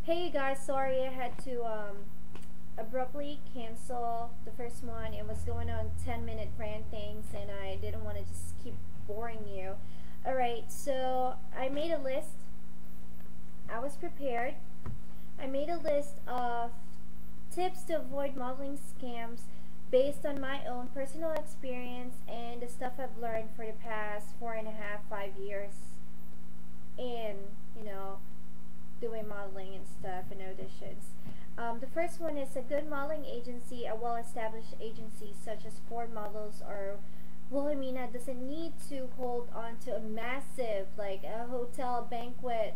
Hey you guys, sorry I had to abruptly cancel the first one. It was going on 10-minute rant things and I didn't want to just keep boring you. Alright, so I made a list. I was prepared. I made a list of tips to avoid modeling scams based on my own personal experience and the stuff I've learned for the past 4.5, 5 years in, doing modeling and stuff and auditions. The first one is a good modeling agency, a well-established agency such as Ford Models or Wilhelmina doesn't need to hold on to a massive, like a hotel banquet,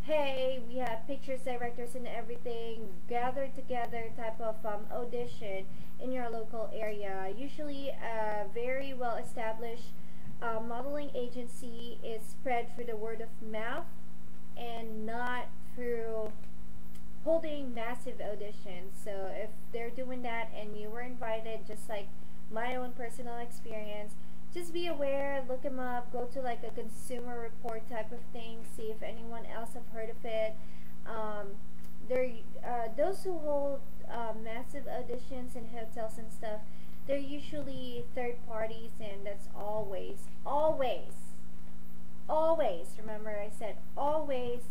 hey, we have pictures directors and everything gathered together type of audition in your local area. Usually a very well established modeling agency is spread through the word of mouth and not through holding massive auditions. So if they're doing that and you were invited, just like my own personal experience, just be aware, look them up, go to like a consumer report type of thing, see if anyone else have heard of it. Those who hold massive auditions in hotels and stuff, they're usually third parties, and that's always, remember I said always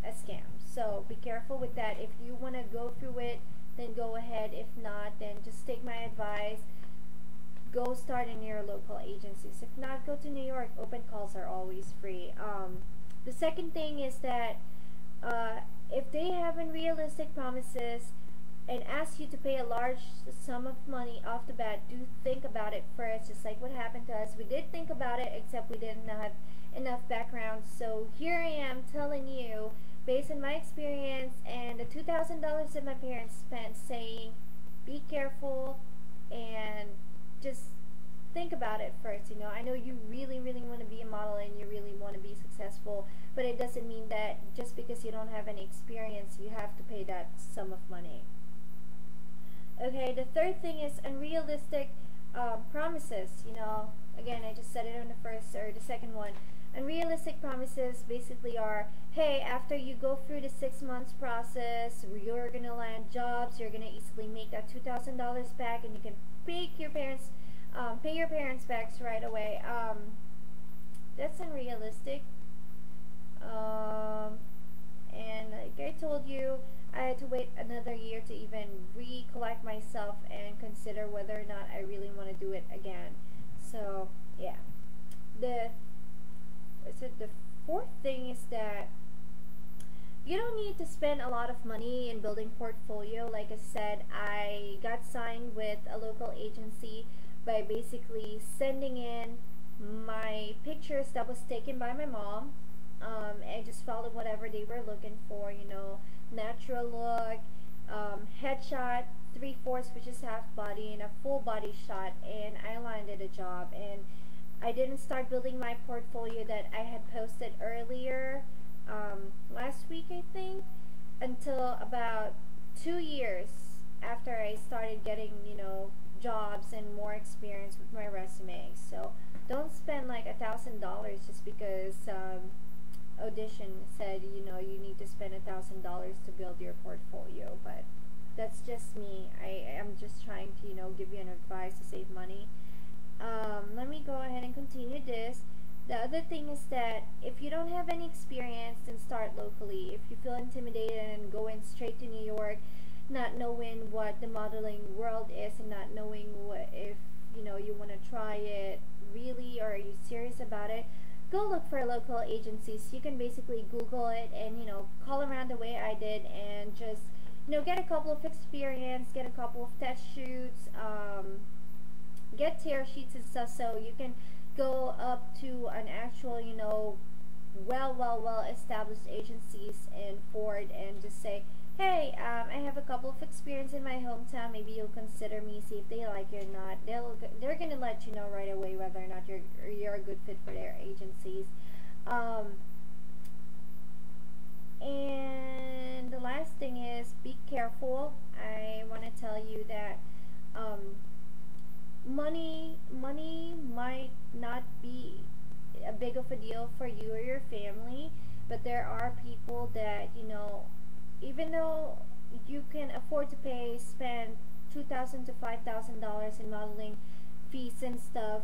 a scam. So be careful with that. If you want to go through it, then go ahead. If not, then just take my advice. Go start in your local agencies. If not, go to New York. Open calls are always free. The second thing is that if they have unrealistic promises and ask you to pay a large sum of money off the bat, do think about it first, just like what happened to us. We did think about it, except we didn't have enough background. So here I am telling you, based on my experience and the $2,000 that my parents spent, saying be careful and just think about it first. I know you really want to be a model and you really want to be successful, but it doesn't mean that just because you don't have any experience you have to pay that sum of money. Okay, the third thing is unrealistic promises. Again, I just said it on the first or the second one. Unrealistic promises basically are, hey, after you go through the 6 months process, you're gonna land jobs, you're gonna easily make that $2,000 back, and you can pay your parents back right away. That's unrealistic. And like I told you, I had to wait another year to even recollect myself and consider whether or not I really want to do it again. So yeah, the fourth thing is that you don't need to spend a lot of money in building portfolio. Like I said, I got signed with a local agency by basically sending in my pictures that was taken by my mom. I just followed whatever they were looking for, natural look, headshot, 3/4, which is half body, and a full body shot, and I landed a job. And I didn't start building my portfolio that I had posted earlier last week, I think, until about 2 years after I started getting, jobs and more experience with my resume. So don't spend like $1,000 just because audition said you need to spend $1,000 to build your portfolio. But that's just me. I am just trying to give you an advice to save money. Let me go ahead and continue this. The other thing is that if you don't have any experience, then start locally. If you feel intimidated and going straight to New York, not knowing what the modeling world is and not knowing if you want to try it really, or are you serious about it, go look for local agencies. You can basically Google it and call around the way I did and just get a couple of experience, get a couple of test shoots, get tear sheets and stuff, so you can go up to an actual well established agencies in Ford and just say, hey, I have a couple of experience in my hometown, maybe you'll consider me, see if they like you or not. They're gonna let you know right away whether or not you're a good fit for their agencies. And the last thing is be careful. I want to tell you that money might not be a big of a deal for you or your family, but there are people that even though you can afford to spend $2,000 to $5,000 in modeling fees and stuff,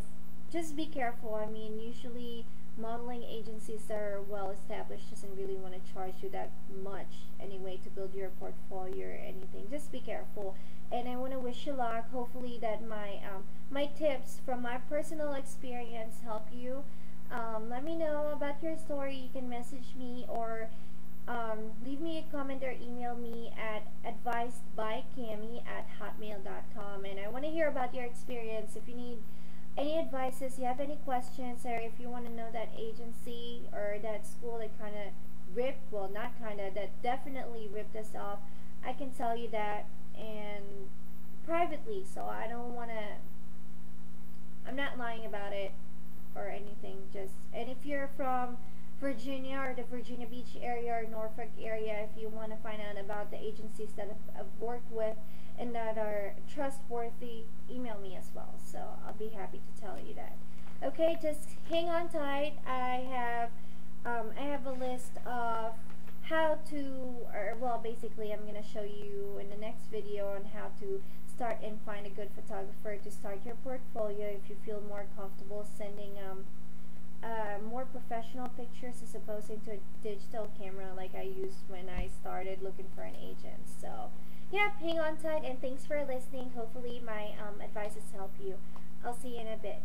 just be careful. I mean, usually modeling agencies that are well established doesn't really want to charge you that much anyway to build your portfolio or anything. Just be careful. And I want to wish you luck. Hopefully that my tips from my personal experience help you. Let me know about your story. You can message me or leave me a comment or email me at advisedbycami@hotmail.com. And I want to hear about your experience. If you need any advices, you have any questions, or if you want to know that agency or that school that kind of ripped, well, not kind of, that definitely ripped us off, I can tell you that, and privately, so I don't want to, I'm not lying about it or anything. Just, and if you're from Virginia or the Virginia Beach area or Norfolk area, if you want to find out about the agencies that I've worked with and that are trustworthy, email me as well. So I'll be happy to tell you that. Okay, just hang on tight. I have a list of how to, or well, basically I'm going to show you in the next video on how to start and find a good photographer to start your portfolio if you feel more comfortable sending more professional pictures as opposed to a digital camera like I used when I started looking for an agent. So yeah, hang on tight, and thanks for listening. Hopefully my advices help you. I'll see you in a bit.